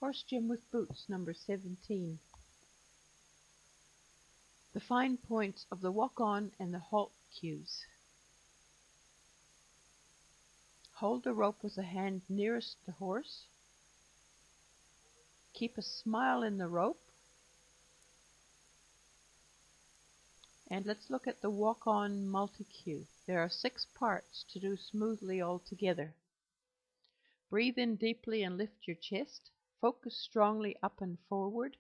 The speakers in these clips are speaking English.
HorseGym with Boots, number 17. The fine points of the walk-on and the halt cues. Hold the rope with the hand nearest the horse. Keep a smile in the rope. And let's look at the walk-on multi-cue. There are 6 parts to do smoothly all together. Breathe in deeply and lift your chest. Focus strongly up and forward.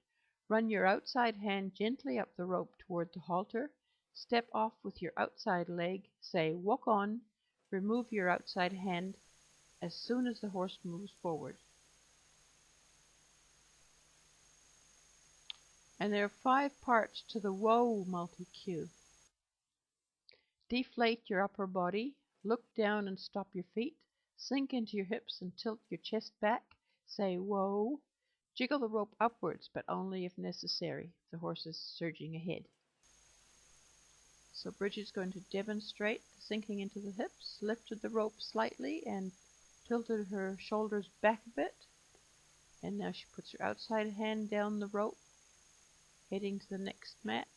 Run your outside hand gently up the rope toward the halter. Step off with your outside leg. Say, walk on. Remove your outside hand as soon as the horse moves forward. And there are 5 parts to the whoa multi-cue. Deflate your upper body. Look down and stop your feet. Sink into your hips and tilt your chest back. Say, whoa. Jiggle the rope upwards, but only if necessary. The horse is surging ahead. So Bridget's going to demonstrate sinking into the hips, lifted the rope slightly and tilted her shoulders back a bit. And now she puts her outside hand down the rope, heading to the next mat.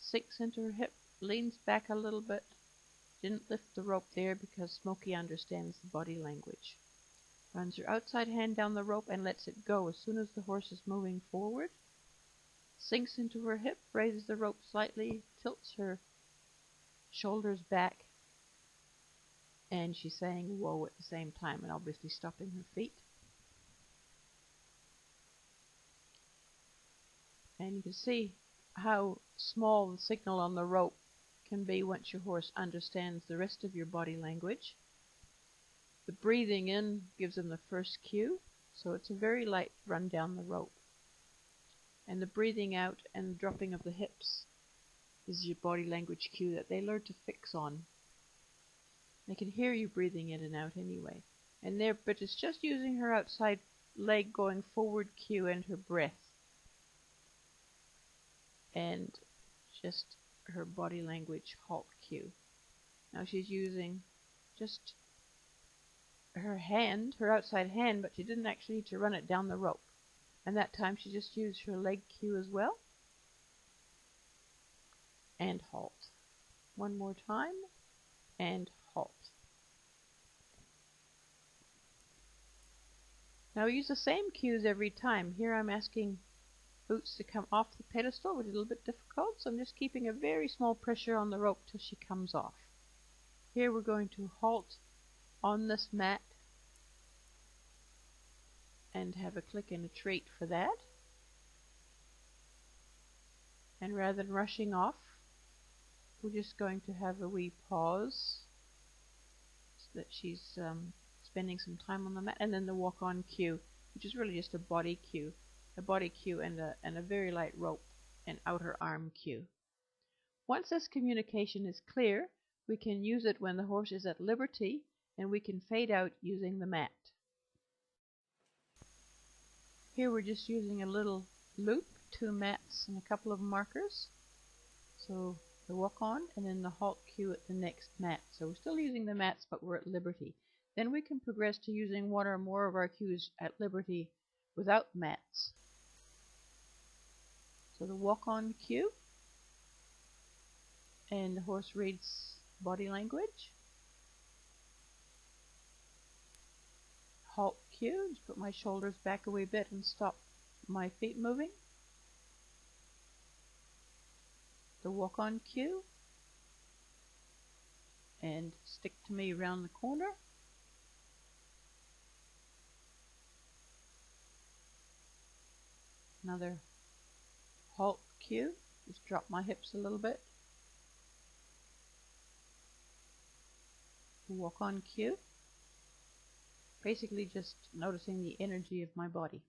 Sinks into her hip, leans back a little bit. Didn't lift the rope there because Smokey understands the body language. Runs her outside hand down the rope and lets it go as soon as the horse is moving forward. Sinks into her hip, raises the rope slightly, tilts her shoulders back, and she's saying whoa at the same time and obviously stopping her feet. And you can see how small the signal on the rope can be once your horse understands the rest of your body language. The breathing in gives them the first cue, so it's a very light run down the rope. And the breathing out and the dropping of the hips is your body language cue that they learn to fix on. They can hear you breathing in and out anyway. And there, but it's just using her outside leg going forward cue and her breath. And just her body language halt cue. Now she's using just her hand, her outside hand, but she didn't actually need to run it down the rope. And that time she just used her leg cue as well. And halt. One more time. And halt. Now we use the same cues every time. Here I'm asking Boots to come off the pedestal, which is a little bit difficult, so I'm just keeping a very small pressure on the rope till she comes off. Here we're going to halt on this mat and have a click and a treat for that. And rather than rushing off, we're just going to have a wee pause so that she's spending some time on the mat, and then the walk-on cue, which is really just a body cue and a very light rope and outer arm cue. Once this communication is clear, we can use it when the horse is at liberty, and we can fade out using the mat. Here we're just using a little loop, 2 mats and a couple of markers. So the walk-on and then the halt cue at the next mat. So we're still using the mats, but we're at liberty. Then we can progress to using one or more of our cues at liberty without mats. So the walk-on cue, and the horse reads body language. Halt cue, just put my shoulders back a wee bit and stop my feet moving. The walk-on cue, and stick to me around the corner. Another halt cue, just drop my hips a little bit. Walk-on cue, basically just noticing the energy of my body.